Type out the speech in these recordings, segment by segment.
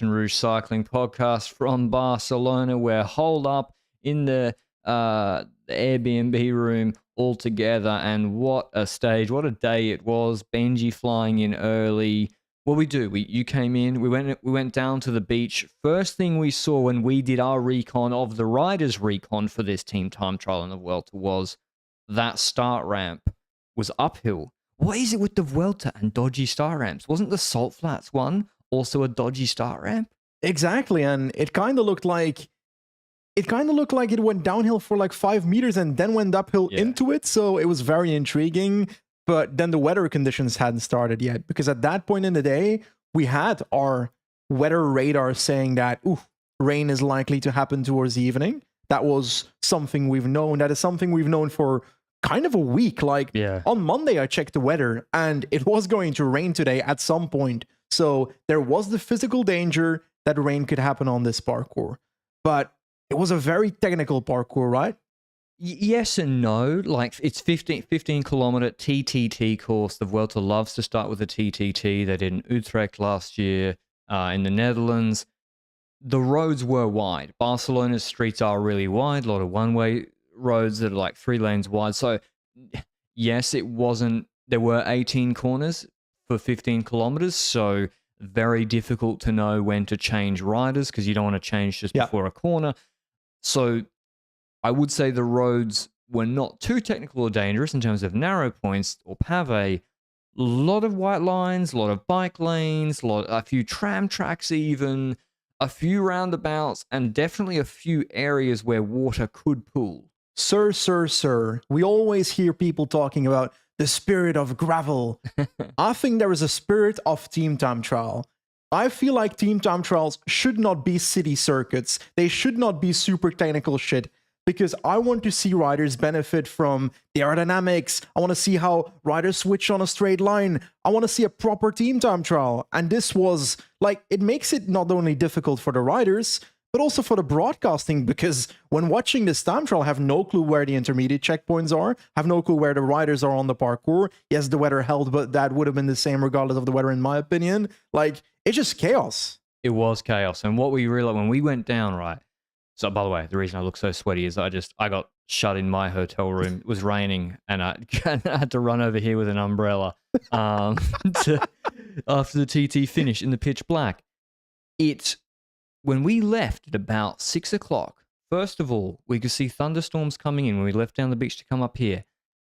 Rouge cycling podcast from Barcelona. We're holed up in the Airbnb room all together, and what a stage, what a day it was. Benji flying in early. You came in, we went down to the beach. First thing we saw when we did our recon of the riders' recon for this team time trial in the Vuelta was that start ramp was uphill. What is it with the Vuelta and dodgy start ramps? Wasn't the Salt Flats one also a dodgy start ramp? Exactly, and it kind of looked like it went downhill for like 5 meters and then went uphill into it. So it was very intriguing. But then the weather conditions hadn't started yet, because at that point in the day, we had our weather radar saying that rain is likely to happen towards the evening. That was something we've known. That is something we've known for kind of a week. On Monday, I checked the weather and it was going to rain today at some point. So there was the physical danger that rain could happen on this parkour. But it was a very technical parkour, right? Yes and no. Like, it's 15 kilometer TTT course. The Vuelta loves to start with a TTT. They did in Utrecht last year, in the Netherlands. The roads were wide. Barcelona's streets are really wide. A lot of one-way roads that are like 3 lanes wide. So yes, it wasn't. There were 18 corners for 15 kilometers. So very difficult to know when to change riders, because you don't want to change just before a corner. So I would say the roads were not too technical or dangerous in terms of narrow points or pave. A lot of white lines, a lot of bike lanes, a few tram tracks even, a few roundabouts, and definitely a few areas where water could pool. Sir. We always hear people talking about the spirit of gravel. I think there is a spirit of team time trial. I feel like team time trials should not be city circuits. They should not be super technical shit, because I want to see riders benefit from the aerodynamics. I want to see how riders switch on a straight line. I want to see a proper team time trial. And this was like, it makes it not only difficult for the riders, but also for the broadcasting, because when watching this time trial, I have no clue where the intermediate checkpoints are, have no clue where the riders are on the parkour. Yes, the weather held, but that would have been the same regardless of the weather, in my opinion. Like, it's just chaos. It was chaos. And what we realized when we went down, right? So, by the way, the reason I look so sweaty is I got shut in my hotel room. It was raining, and I had to run over here with an umbrella after the TT finished in the pitch black. When we left at about 6 o'clock, first of all, we could see thunderstorms coming in when we left down the beach to come up here.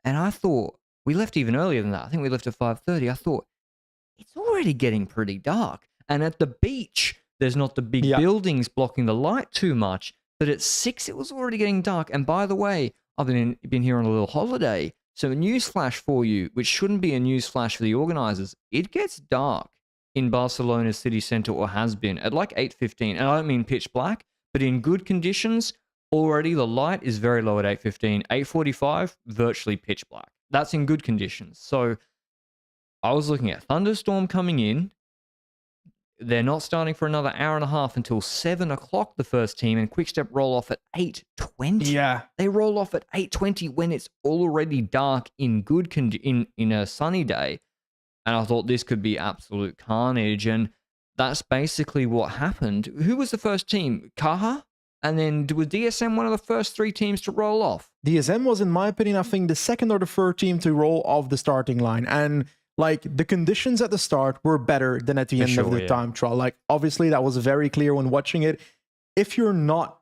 And I thought, we left even earlier than that. I think we left at 5:30. I thought, it's already getting pretty dark. And at the beach, there's not the big buildings blocking the light too much. But at 6, it was already getting dark. And by the way, I've been here on a little holiday. So a news flash for you, which shouldn't be a news flash for the organizers. It gets dark in Barcelona's city center, or has been, at like 8:15. And I don't mean pitch black, but in good conditions, already the light is very low at 8:15. 8:45, virtually pitch black. That's in good conditions. So I was looking at thunderstorm coming in. They're not starting for another hour and a half until 7 o'clock, the first team, and Quickstep roll off at 8:20. Yeah. They roll off at 8:20 when it's already dark in good in a sunny day. And I thought this could be absolute carnage. And that's basically what happened. Who was the first team? Caja? And then was DSM one of the first 3 teams to roll off? DSM was, in my opinion, I think the second or the third team to roll off the starting line. And like, the conditions at the start were better than at the end of the time trial. Like, obviously, that was very clear when watching it. If you're not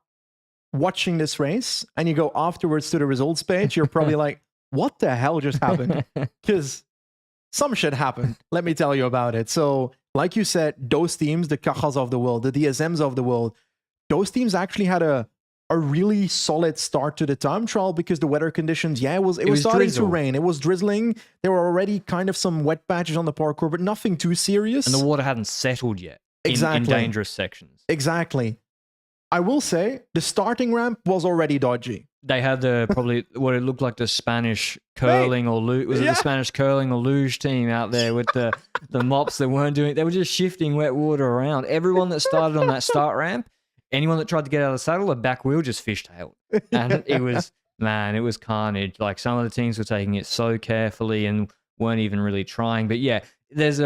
watching this race and you go afterwards to the results page, you're probably like, what the hell just happened? Because some shit happened. Let me tell you about it. So, like you said, those teams, the Cajas of the world, the DSMs of the world, those teams actually had a really solid start to the time trial, because the weather conditions, it was starting to rain. It was drizzling. There were already kind of some wet patches on the parkour, but nothing too serious. And the water hadn't settled yet in dangerous sections. Exactly. I will say the starting ramp was already dodgy. They had probably what it looked like the Spanish curling or luge. Was it the Spanish curling or luge team out there with the mops that weren't doing? They were just shifting wet water around. Everyone that started on that start ramp, anyone that tried to get out of the saddle, a back wheel just fishtailed. And it was carnage. Like, some of the teams were taking it so carefully and weren't even really trying. But yeah, there's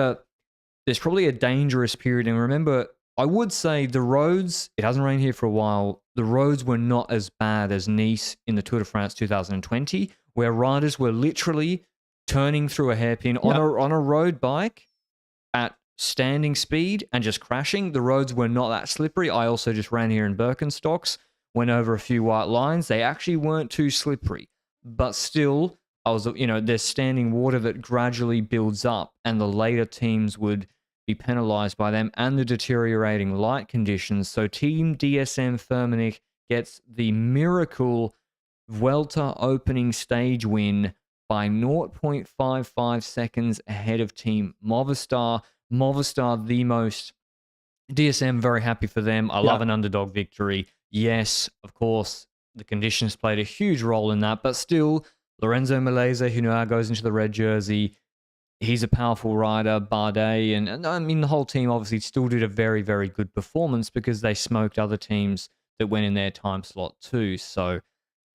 probably a dangerous period. And remember, I would say the roads, it hasn't rained here for a while. The roads were not as bad as Nice in the Tour de France 2020, where riders were literally turning through a hairpin on a road bike at standing speed and just crashing. The roads were not that slippery. I also just ran here in Birkenstocks, went over a few white lines. They actually weren't too slippery, but still, there's standing water that gradually builds up, and the later teams would be penalized by them and the deteriorating light conditions. So Team DSM Firmenich gets the miracle Vuelta opening stage win by 0.55 seconds ahead of Team Movistar. Movistar, the most... DSM, very happy for them. I love an underdog victory. Yes, of course, the conditions played a huge role in that, but still, Lorenzo Milese, who now goes into the red jersey, he's a powerful rider. Bardet, and I mean, the whole team obviously still did a very, very good performance because they smoked other teams that went in their time slot too. So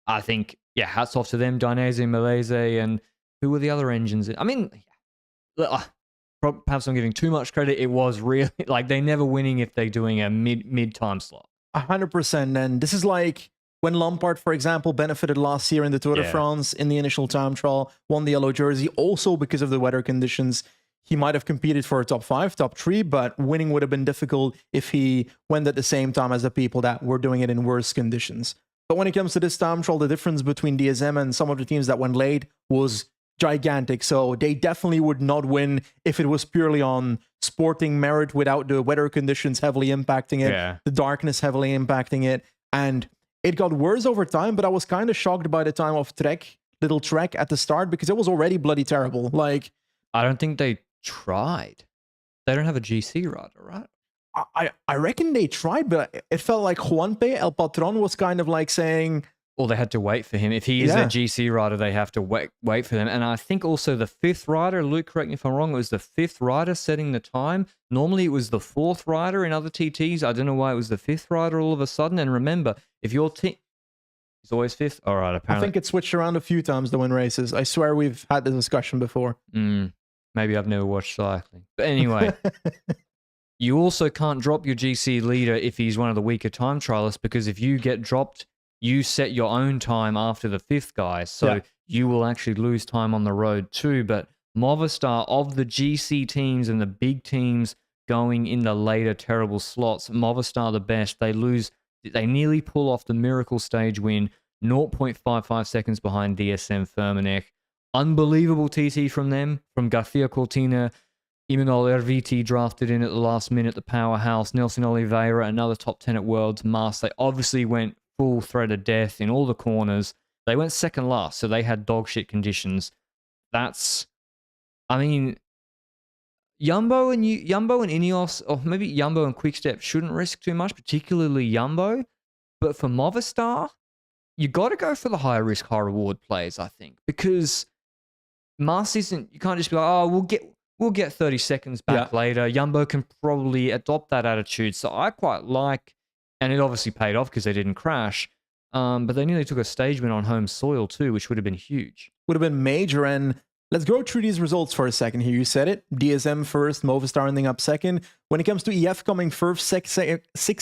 I think, hats off to them, Dainese, Milese, and who were the other engines? I mean, perhaps I'm giving too much credit. It was really, like, they're never winning if they're doing a mid time slot. 100%. And this is like when Lampard, for example, benefited last year in the Tour de France in the initial time trial, won the yellow jersey, also because of the weather conditions. He might have competed for a top 5, top 3, but winning would have been difficult if he went at the same time as the people that were doing it in worse conditions. But when it comes to this time trial, the difference between DSM and some of the teams that went late was gigantic. So they definitely would not win if it was purely on sporting merit without the weather conditions heavily impacting it, the darkness heavily impacting it. And it got worse over time, but I was kind of shocked by the time of little Trek at the start because it was already bloody terrible. Like, I don't think they tried. They don't have a GC rider, right? I reckon they tried, but it felt like Juanpe, El Patron, was kind of like saying... Well, they had to wait for him. If he is a GC rider, they have to wait for them. And I think also the 5th rider, Luke, correct me if I'm wrong, it was the 5th rider setting the time. Normally it was the 4th rider in other TTs. I don't know why it was the 5th rider all of a sudden. And remember, if your team... It's always 5th? All right, apparently. I think it switched around a few times to win races. I swear we've had this discussion before. Maybe I've never watched cycling. But anyway... You also can't drop your GC leader if he's one of the weaker time trialists, because if you get dropped, you set your own time after the 5th guy. So you will actually lose time on the road too. But Movistar, of the GC teams and the big teams going in the later terrible slots, Movistar the best. They nearly pull off the miracle stage win, 0.55 seconds behind DSM Firmenich. Unbelievable TT from them, from Garcia Cortina. Imanol Erviti drafted in at the last minute, the powerhouse. Nelson Oliveira, another top 10 at Worlds. Mars, they obviously went full threat of death in all the corners. They went second last, so they had dog shit conditions. Jumbo and Ineos, or maybe Jumbo and Quickstep shouldn't risk too much, particularly Jumbo. But for Movistar, you got to go for the high risk, high reward plays, I think, because Mars isn't. You can't just be like, oh, we'll get 30 seconds back later. Jumbo can probably adopt that attitude. So I quite like, and it obviously paid off because they didn't crash, but they nearly took a stage win on home soil too, which would have been huge. Would have been major. And let's go through these results for a second here. You said it. DSM first, Movistar ending up second. When it comes to EF coming first, 6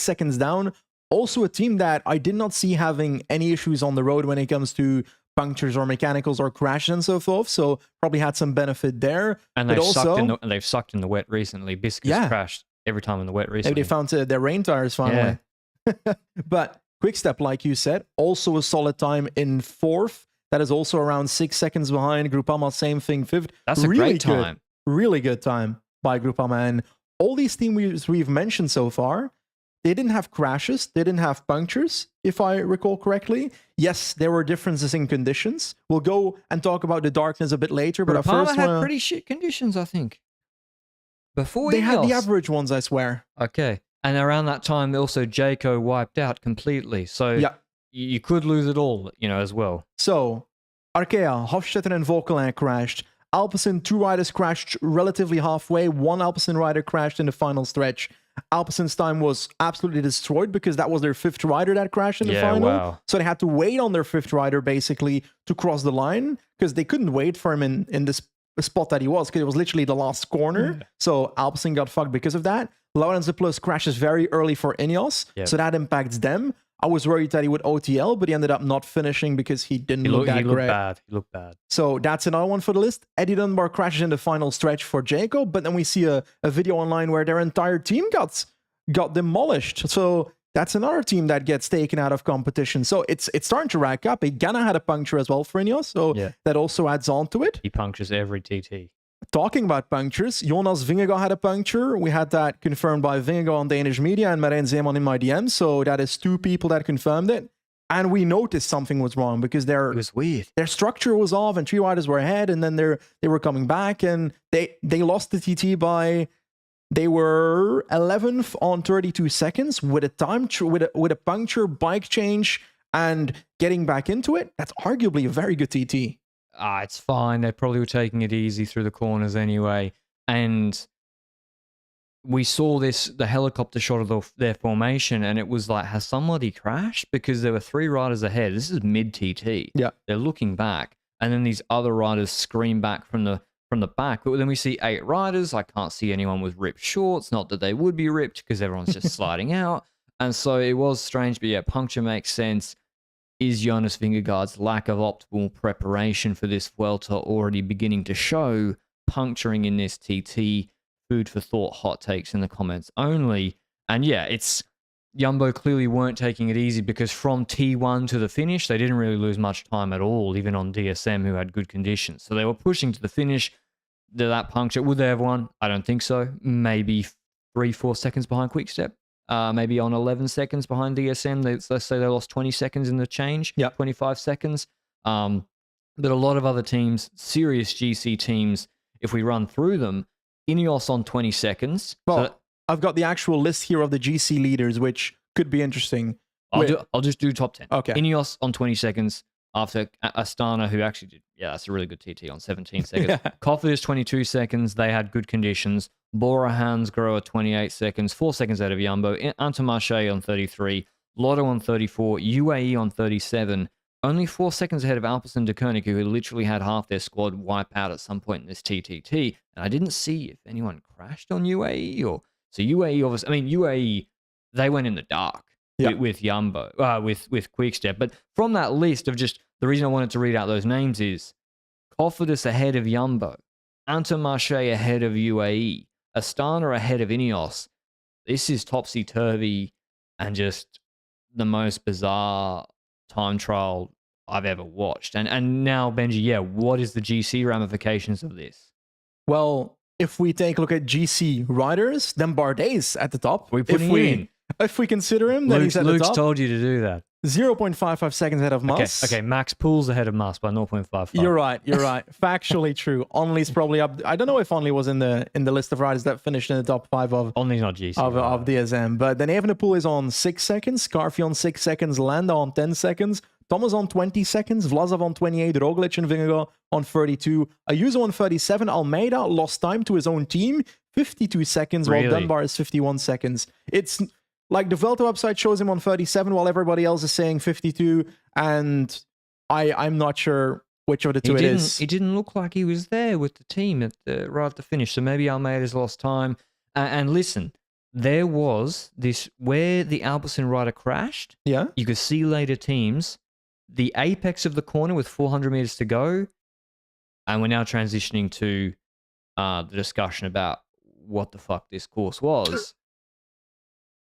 seconds down, also a team that I did not see having any issues on the road when it comes to punctures or mechanicals or crashes and so forth, so probably had some benefit there. And they've sucked in the wet recently. Biscuits crashed every time in the wet recently. Maybe they found their rain tires finally. But Quickstep, like you said, also a solid time in 4th. That is also around 6 seconds behind. Groupama, same thing, 5th. That's a great time. Really good time by Groupama. And all these teams we've mentioned so far, they didn't have crashes. They didn't have punctures, if I recall correctly. Yes, there were differences in conditions. We'll go and talk about the darkness a bit later. But Groupama had pretty shit conditions, I think. Before they had the average ones, I swear. Okay. And around that time, also, Jayco wiped out completely. So you could lose it all, as well. So, Arkea, Hofstetter and Vauquelin crashed. Alpecin, 2 riders crashed relatively halfway. 1 Alpecin rider crashed in the final stretch. Alpecin's time was absolutely destroyed because that was their 5th rider that crashed in the final. Wow. So they had to wait on their 5th rider basically to cross the line because they couldn't wait for him in this spot that he was, because it was literally the last corner. So Alpecin got fucked because of that. Laurens Plus crashes very early for Ineos, Yep. so that impacts them. I was worried that he would OTL, but he ended up not finishing because he didn't look that He looked great. bad. He looked bad. So that's another one for the list. Eddie Dunbar crashes in the final stretch for Jacob, but then we see a video online where their entire team got demolished. So that's another team that gets taken out of competition. So it's starting to rack up. Ghana had a puncture as well for Ineos, so that also adds on to it. He punctures every TT. Talking about punctures, Jonas Vingegaard had a puncture. We had that confirmed by Vingegaard on Danish media and Marijn Zeeman in my DM. So that is 2 people that confirmed it. And we noticed something was wrong because It was weird. their structure was off and 3 riders were ahead, and then they were coming back, and they lost the TT by, they were 11th on 32 seconds with a puncture, bike change, and getting back into it. That's arguably a very good TT. It's fine. They probably were taking it easy through the corners anyway. And we saw the helicopter shot of their formation, and it was like, has somebody crashed? Because there were 3 riders ahead. This is mid-TT. Yeah. They're looking back, and then these other riders scream back from the back. But then we see 8 riders. I can't see anyone with ripped shorts. Not that they would be ripped because everyone's just sliding out. And so it was strange, but yeah, puncture makes sense. Is Jonas Vingegaard's lack of optimal preparation for this Vuelta already beginning to show? Puncturing in this TT, food for thought, hot takes in the comments only. And yeah, Jumbo clearly weren't taking it easy because from T1 to the finish, they didn't really lose much time at all, even on DSM, who had good conditions. So they were pushing to the finish. That puncture, would they have won? I don't think so. Maybe 3-4 seconds behind Quickstep. Maybe on 11 seconds behind DSM. Let's say they lost 20 seconds in the change, 25 seconds. But a lot of other teams, serious GC teams, if we run through them, Ineos on 20 seconds. Well, so I've got the actual list here of the GC leaders, which could be interesting. I'll just do top 10. Okay. Ineos on 20 seconds after Astana, who actually did, that's a really good TT on 17 seconds. Cofidis 22 seconds. They had good conditions. Bora Hansgrohe 28 seconds, 4 seconds out of Jumbo. Intermarché on 33. Lotto on 34. UAE on 37. Only 4 seconds ahead of Alpecin de Koenig, who literally had half their squad wipe out at some point in this TTT. And I didn't see if anyone crashed on UAE or... So UAE, obviously... I mean, UAE, they went in the dark with Jumbo, with Quickstep. But from that list of just... The reason I wanted to read out those names is Cofidis ahead of Jumbo. Intermarché ahead of UAE. Astana ahead of Ineos. This is topsy-turvy and just the most bizarre time trial I've ever watched. And now, Benji, what is the GC ramifications of this? Well, if we take a look at GC riders, then Bardet's at the top. If we consider him, then he's at the top. Luke's told you to do that. 0.55 seconds ahead of Mas. Okay, Max Pool's ahead of Mas by 0.55. You're right. Factually true. Only's probably up. I don't know if Only was in the list of riders that finished in the top 5 of Only's not GC of DSM. But then Evenepoel is on 6 seconds, Scarfi on 6 seconds, Landa on 10 seconds, Thomas on 20 seconds, Vlasov on 28, Roglic and Vingegaard on 32, Ayuso on 37. Almeida lost time to his own team, 52 seconds, while Dunbar is 51 seconds. It's like the Vuelta website shows him on 37 while everybody else is saying 52, and I'm not sure which of the two it is. It didn't look like he was there with the team right at the finish, so maybe Almeida's lost time. And listen, there was this, where the Alpecin rider crashed, you could see later teams, the apex of the corner with 400 meters to go, and we're now transitioning to the discussion about what the fuck this course was.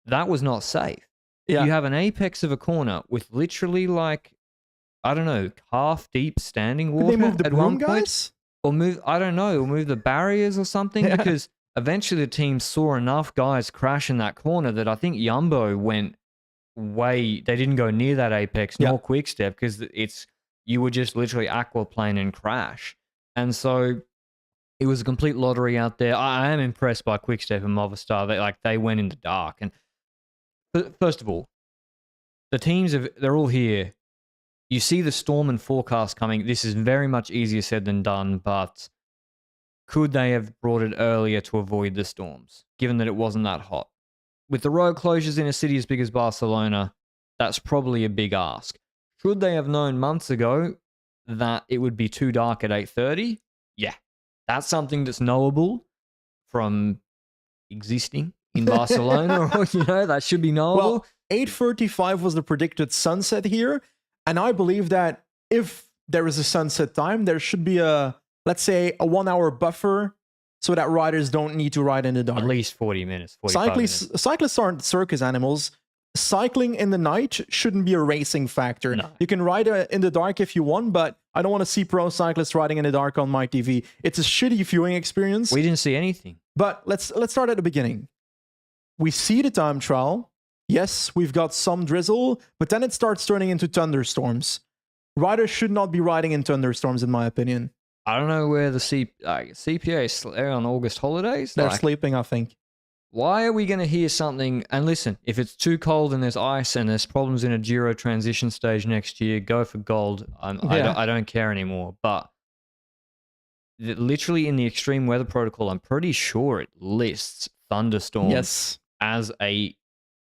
That was not safe. You have an apex of a corner with literally like, I don't know, calf deep standing water. Did they move the at broom, one point, guys? or move, I don't know, or move the barriers or something, because eventually the team saw enough guys crash in that corner that I think Jumbo went they didn't go near that apex nor Quickstep, because you would just literally aquaplane and crash. And so it was a complete lottery out there. I am impressed by Quickstep and Movistar. They went in the dark. And first of all, the teams they're all here. You see the storm and forecast coming. This is very much easier said than done, but could they have brought it earlier to avoid the storms, given that it wasn't that hot? With the road closures in a city as big as Barcelona, that's probably a big ask. Should they have known months ago that it would be too dark at 8:30? Yeah, that's something that's knowable from existing in Barcelona, or that should be knowable. Well, 8:35 was the predicted sunset here, and I believe that if there is a sunset time, there should be let's say a 1 hour buffer so that riders don't need to ride in the dark. At least 40 minutes, 45 minutes. Cyclists aren't circus animals. Cycling in the night shouldn't be a racing factor. No. You can ride in the dark if you want, but I don't want to see pro cyclists riding in the dark on my TV. It's a shitty viewing experience. We didn't see anything. But let's start at the beginning. We see the time trial. Yes, we've got some drizzle, but then it starts turning into thunderstorms. Riders should not be riding in thunderstorms, in my opinion. I don't know where the CPA is on August holidays. They're sleeping, I think. Why are we going to hear something? And listen, if it's too cold and there's ice and there's problems in a Giro transition stage next year, go for gold. I don't care anymore. But literally in the extreme weather protocol, I'm pretty sure it lists thunderstorms as a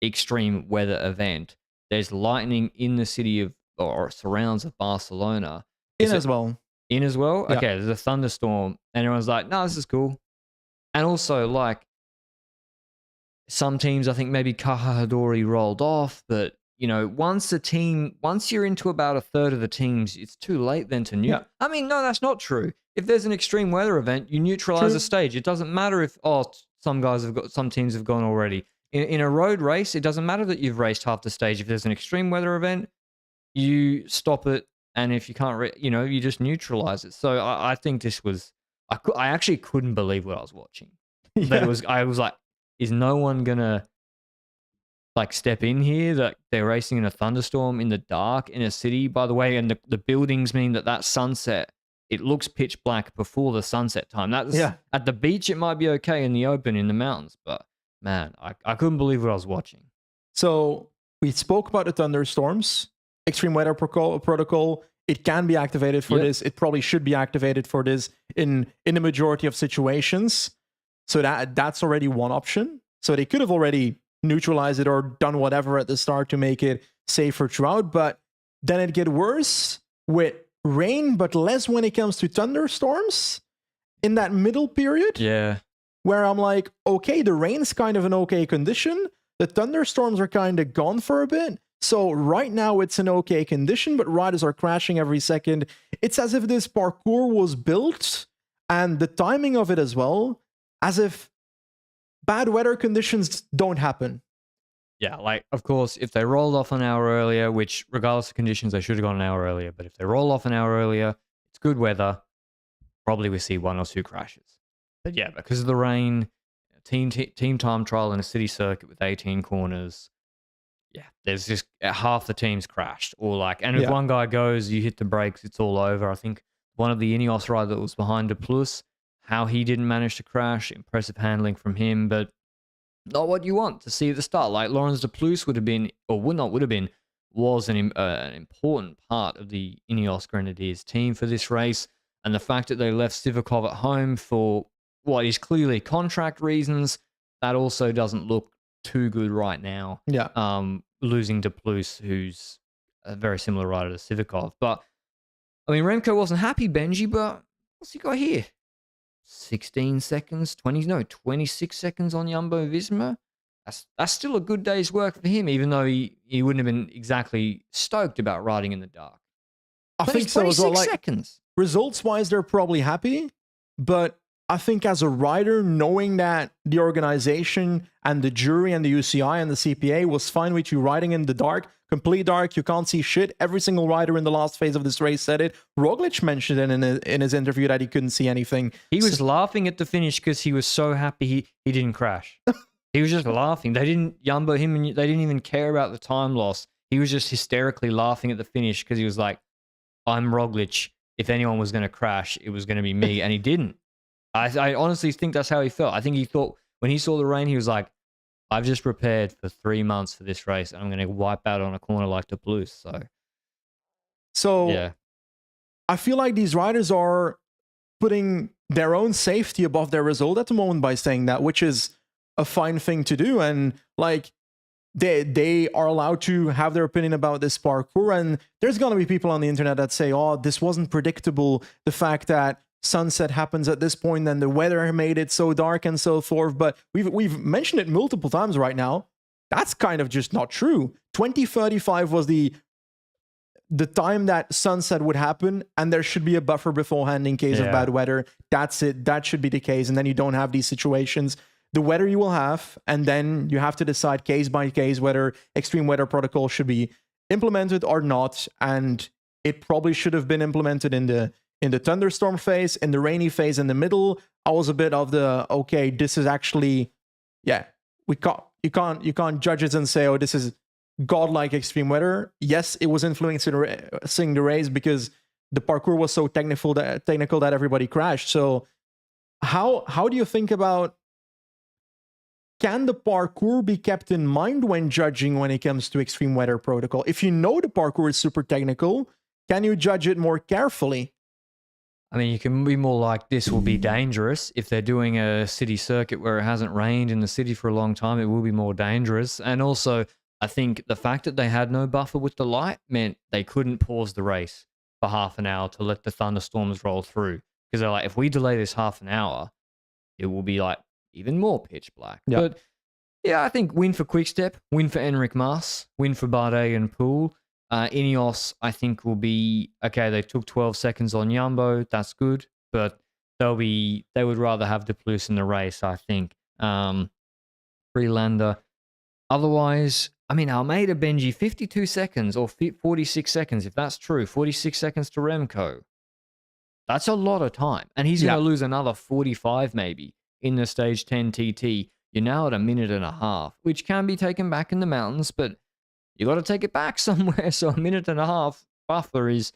extreme weather event. There's lightning in the city of or surrounds of Barcelona. In as well. Yeah. Okay, there's a thunderstorm, and everyone's like, "No, this is cool." And also, like, some teams, I think maybe Caja had already rolled off, but once you're into about a third of the teams, it's too late then to Yeah. I mean, no, that's not true. If there's an extreme weather event, you neutralize a stage. It doesn't matter if some teams have gone already. In a road race, it doesn't matter that you've raced half the stage. If there's an extreme weather event, you stop it, and if you can't, you just neutralize it. So I think this was, I actually couldn't believe what I was watching. Yeah. I was like, is no one gonna like step in here? That they're racing in a thunderstorm in the dark in a city, by the way, and the buildings mean that sunset, it looks pitch black before the sunset time. That's at the beach, it might be okay in the open in the mountains, but man, I couldn't believe what I was watching. So we spoke about the thunderstorms, extreme weather protocol. It can be activated for this. It probably should be activated for this in the majority of situations. So that's already one option. So they could have already neutralized it or done whatever at the start to make it safer throughout. But then it get worse with rain, but less when it comes to thunderstorms in that middle period. Yeah. Where I'm like, okay, the rain's kind of an okay condition. The thunderstorms are kind of gone for a bit. So right now it's an okay condition, but riders are crashing every second. It's as if this parkour was built, and the timing of it as well, as if bad weather conditions don't happen. Yeah, like, of course, if they rolled off an hour earlier, which regardless of conditions, they should have gone an hour earlier, but if they roll off an hour earlier, it's good weather, probably we see 1 or 2 crashes. But yeah, because of the rain, team time trial in a city circuit with 18 corners, yeah, there's just half the teams crashed. And if one guy goes, you hit the brakes, it's all over. I think one of the Ineos rider that was behind De Plus, how he didn't manage to crash, impressive handling from him, but not what you want to see at the start. Like Laurens De Plus was an important part of the Ineos Grenadiers team for this race. And the fact that they left Sivakov at home for what is clearly contract reasons, that also doesn't look too good right now. Yeah. Losing De Plus, who's a very similar rider to Sivakov. But, I mean, Remco wasn't happy, Benji, but what's he got here? 26 seconds on Jumbo Visma. That's still a good day's work for him, even though he wouldn't have been exactly stoked about riding in the dark. I think so as well. 26 seconds. Results-wise, they're probably happy, but I think as a rider, knowing that the organization and the jury and the UCI and the CPA was fine with you riding in the dark, complete dark, you can't see shit. Every single rider in the last phase of this race said it. Roglic mentioned it in his interview that he couldn't see anything. He was laughing at the finish because he was so happy he didn't crash. He was just laughing. They didn't Jumbo him, and they didn't even care about the time loss. He was just hysterically laughing at the finish because he was like, I'm Roglic. If anyone was going to crash, it was going to be me, and he didn't. I honestly think that's how he felt. I think he thought when he saw the rain, he was like, I've just prepared for 3 months for this race, and I'm going to wipe out on a corner like the Blues. So yeah. I feel like these riders are putting their own safety above their result at the moment by saying that, which is a fine thing to do. And like they are allowed to have their opinion about this parkour. And there's going to be people on the internet that say, oh, this wasn't predictable. The fact that sunset happens at this point, then the weather made it so dark and so forth. But we've mentioned it multiple times right now. That's kind of just not true. 2035 was the time that sunset would happen, and there should be a buffer beforehand in case of bad weather. That's it. That should be the case, and then you don't have these situations. The weather you will have, and then you have to decide case by case whether extreme weather protocol should be implemented or not. And it probably should have been implemented in the thunderstorm phase, in the rainy phase in the middle. I was a bit of the, okay, this is actually, you can't judge it and say, oh, this is godlike extreme weather. Yes, it was influencing the race because the parkour was so technical that everybody crashed. So how do you think about, can the parkour be kept in mind when judging when it comes to extreme weather protocol? If you know the parkour is super technical, can you judge it more carefully? I mean, you can be more like, this will be dangerous. If they're doing a city circuit where it hasn't rained in the city for a long time, it will be more dangerous. And also, I think the fact that they had no buffer with the light meant they couldn't pause the race for half an hour to let the thunderstorms roll through. Because they're like, if we delay this half an hour, it will be like even more pitch black. Yep. But yeah, I think win for Quickstep, win for Enric Mas, win for Bardet and Poole. Ineos, I think, will be okay. They took 12 seconds on Jumbo. That's good, but they would rather have De Plus in the race, I think. Freelander. Otherwise, I mean, Almeida, Benji, 52 seconds or 46 seconds, if that's true. 46 seconds to Remco. That's a lot of time, and he's going to lose another 45 maybe in the stage 10 TT. You're now at a minute and a half, which can be taken back in the mountains, but you got to take it back somewhere. So a minute and a half buffer is,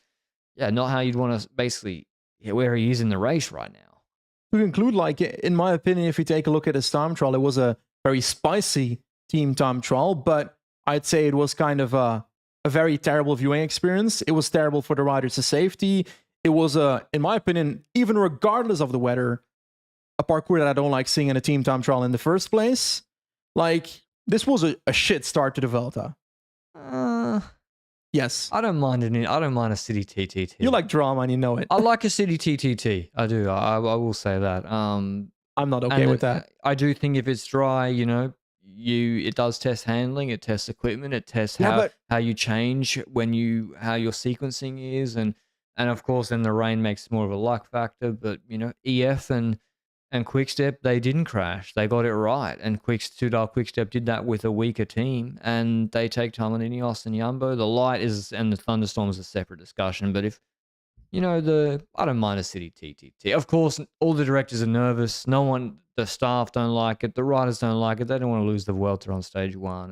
not how you'd want to basically where he is in the race right now. To conclude, like, in my opinion, if you take a look at his time trial, it was a very spicy team time trial, but I'd say it was kind of a very terrible viewing experience. It was terrible for the riders' safety. It was, in my opinion, even regardless of the weather, a parkour that I don't like seeing in a team time trial in the first place. Like, this was a shit start to the Vuelta. Yes. I don't mind a city TTT. You like drama and you know it. I like a city TTT. I do. I will say that. I'm not okay with that. I do think if it's dry, it does test handling, it tests equipment, it tests how you change how your sequencing is, and of course then the rain makes more of a luck factor. But EF and Quickstep, they didn't crash. They got it right. And Quickstep did that with a weaker team. And they take time on Ineos and Jumbo. The light and the thunderstorm is a separate discussion. But if, I don't mind a city TTT. Of course, all the directors are nervous. The staff don't like it. The riders don't like it. They don't want to lose the Vuelta on stage 1.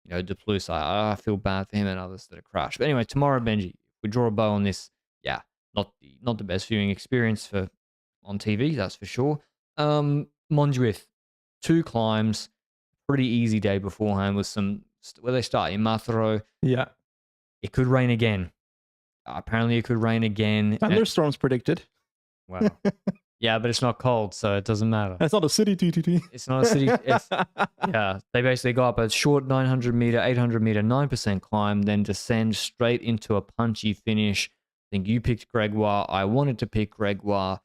And, De Plus, I feel bad for him and others that have crashed. But anyway, tomorrow, Benji, we draw a bow on this. Yeah, not the best viewing experience on TV, that's for sure. Montjuic, 2 climbs, pretty easy day beforehand with where they start in Mathero. Yeah. It could rain again. Apparently it could rain again. Thunderstorms predicted. Wow. Yeah, but it's not cold, so it doesn't matter. It's not a city TTT. It's not a city. They basically go up a short 900 meter, 800 meter, 9% climb, then descend straight into a punchy finish. I think you picked Gregoire. I wanted to pick Gregoire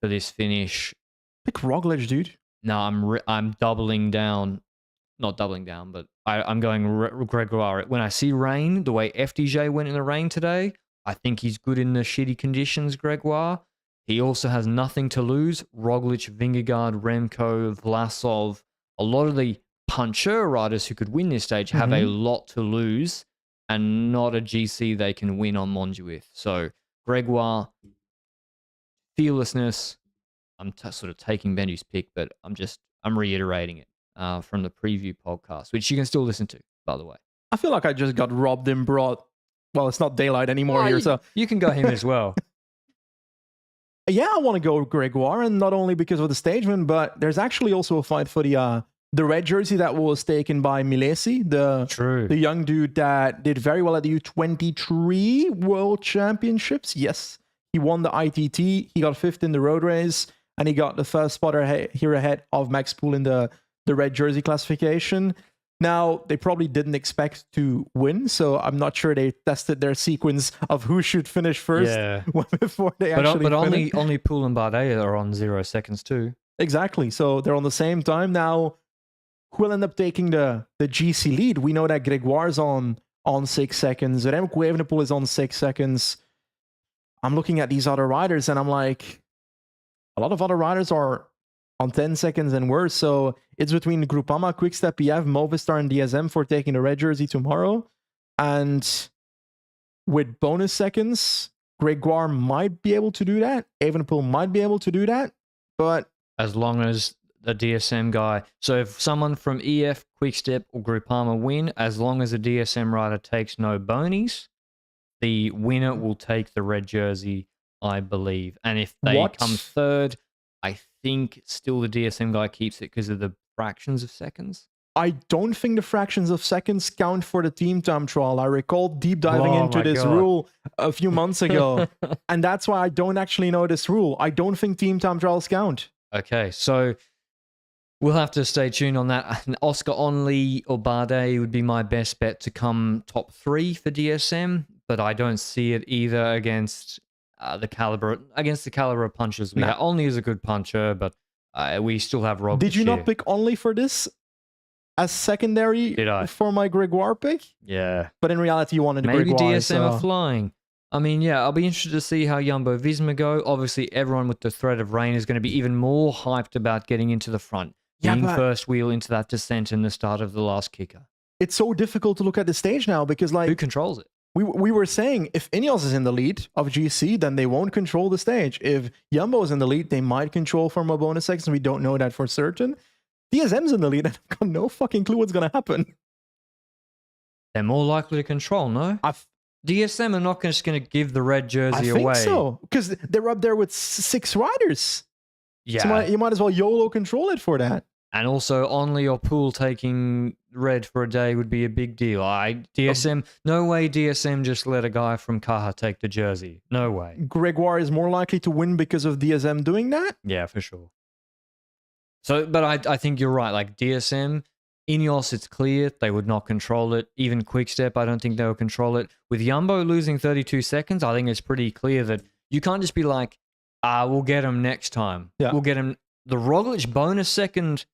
for this finish. Pick Roglic, dude. No, I'm doubling down. Not doubling down, but I'm going Gregoire. When I see rain, the way FDJ went in the rain today, I think he's good in the shitty conditions, Gregoire. He also has nothing to lose. Roglic, Vingegaard, Remco, Vlasov, a lot of the puncher riders who could win this stage have a lot to lose and not a GC they can win on Montjuic. So Gregoire, fearlessness. I'm sort of taking Benji's pick, but I'm reiterating it from the preview podcast, which you can still listen to, by the way. I feel like I just got robbed in broad. Well, it's not daylight anymore here, so you can go him as well. Yeah, I want to go Gregoire, and not only because of the stage win, but there's actually also a fight for the red jersey that was taken by Milesi, the young dude that did very well at the U23 World Championships. Yes, he won the ITT. He got 5th in the road race. And he got the first spot here ahead of Max Poole in the red jersey classification. Now, they probably didn't expect to win, so I'm not sure they tested their sequence of who should finish first Yeah. before they But actually only Poole and Bardet are on 0 seconds too. Exactly. So they're on the same time now. Who will end up taking the GC lead? We know that Gregoire's on 6 seconds. Remco Evenepoel is on 6 seconds. I'm looking at these other riders and I'm like, a lot of other riders are on 10 seconds and worse. So it's between Groupama, Quickstep, EF, Movistar, and DSM for taking the red jersey tomorrow. And with bonus seconds, Gregoire might be able to do that. Evenepoel might be able to do that. But as long as the DSM guy, so if someone from EF, Quickstep, or Groupama win, as long as the DSM rider takes no bonies, the winner will take the red jersey, I believe. And if they come third, I think still the DSM guy keeps it because of the fractions of seconds. I don't think the fractions of seconds count for the team time trial. I recall deep diving into this rule a few months ago. And that's why I don't actually know this rule. I don't think team time trials count. Okay, so we'll have to stay tuned on that. Oscar Onley or Bardet would be my best bet to come top 3 for DSM, but I don't see it either against the caliber of punchers. Onley is a good puncher, but we still have Roglic. Did you not pick Onley for this as secondary for my Gregoire pick? Yeah. But in reality, you wanted Maybe Gregoire. DSM are flying. I mean, yeah, I'll be interested to see how Jumbo-Visma go. Obviously, everyone with the threat of rain is going to be even more hyped about getting into the front. Being first wheel into that descent in the start of the last kicker. It's so difficult to look at the stage now because, like, who controls it? We were saying if Ineos is in the lead of GC, then they won't control the stage. If Jumbo is in the lead, they might control from a bonus section. We don't know that for certain. DSM's in the lead, and I've got no fucking clue what's going to happen. They're more likely to control, no? DSM are not just going to give the red jersey away. I think so, because they're up there with 6 riders. Yeah. So you might as well YOLO control it for that. And also, Onley or Poole taking red for a day would be a big deal. No way DSM just let a guy from Caja take the jersey. No way. Gregoire is more likely to win because of DSM doing that? Yeah, for sure. So, but I think you're right. Like DSM, Ineos, it's clear they would not control it. Even Quickstep, I don't think they would control it. With Jumbo losing 32 seconds, I think it's pretty clear that you can't just be like, we'll get him next time. Yeah. We'll get him. The Roglic bonus second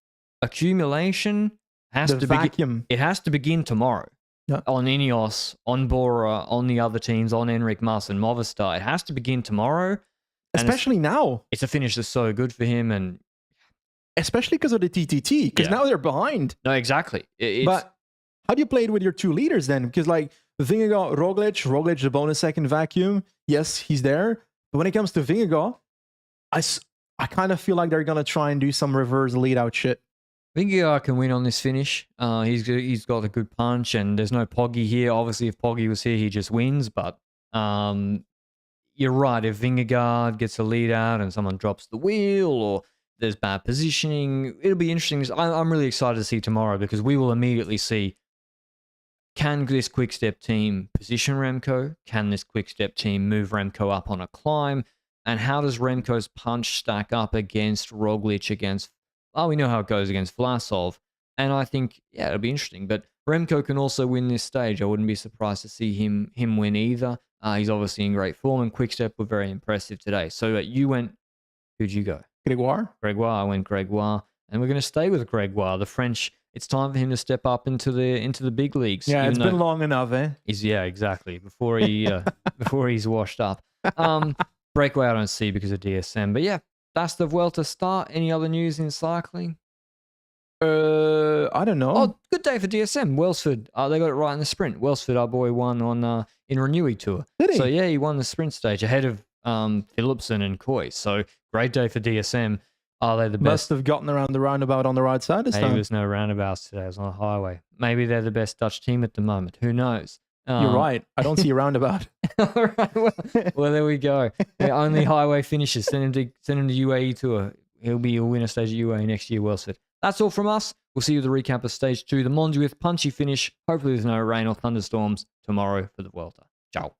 accumulation has to begin. It has to begin tomorrow. Yeah. On Ineos, on Bora, on the other teams, on Enric Mas and Movistar. It has to begin tomorrow. Especially now. It's a finish that's so good for him, and especially because of the TTT, because now they're behind. No, exactly. But how do you play it with your 2 leaders then? Because like Vingegaard, Roglic, the bonus second vacuum, yes, he's there. But when it comes to Vingegaard, I kind of feel like they're going to try and do some reverse lead-out shit. Vingegaard can win on this finish. He's got a good punch, and there's no Poggi here. Obviously, if Poggi was here, he just wins. But you're right. If Vingegaard gets a lead-out and someone drops the wheel or there's bad positioning, it'll be interesting. I'm really excited to see tomorrow because we will immediately see, can this Quickstep team position Remco? Can this Quickstep team move Remco up on a climb? And how does Remco's punch stack up against Roglic, against, we know how it goes against Vlasov. And I think, it'll be interesting. But Remco can also win this stage. I wouldn't be surprised to see him win either. He's obviously in great form, and Quickstep were very impressive today. So you went, who'd you go? Gregoire. I went Gregoire. And we're going to stay with Gregoire. The French, it's time for him to step up into the big leagues. Yeah, it's been long enough, eh? Yeah, exactly. Before he's washed up. Breakaway I don't see because of DSM. But yeah, that's the Vuelta start. Any other news in cycling? I don't know. Oh, good day for DSM. Welsford, they got it right in the sprint. Welsford, our boy, won on in Renewey Tour. Did he? So yeah, he won the sprint stage ahead of Philipsen and Coy. So great day for DSM. Are they the best? Must have gotten around the roundabout on the right side this time. There was no roundabouts today. It was on a highway. Maybe they're the best Dutch team at the moment. Who knows? You're right. I don't see a roundabout. All right. Well, there we go. The only highway finishes. Send him to UAE Tour. He'll win a stage at UAE next year, Welsford. That's all from us. We'll see you at the recap of stage 2. The Monza with punchy finish. Hopefully there's no rain or thunderstorms tomorrow for the Vuelta. Ciao.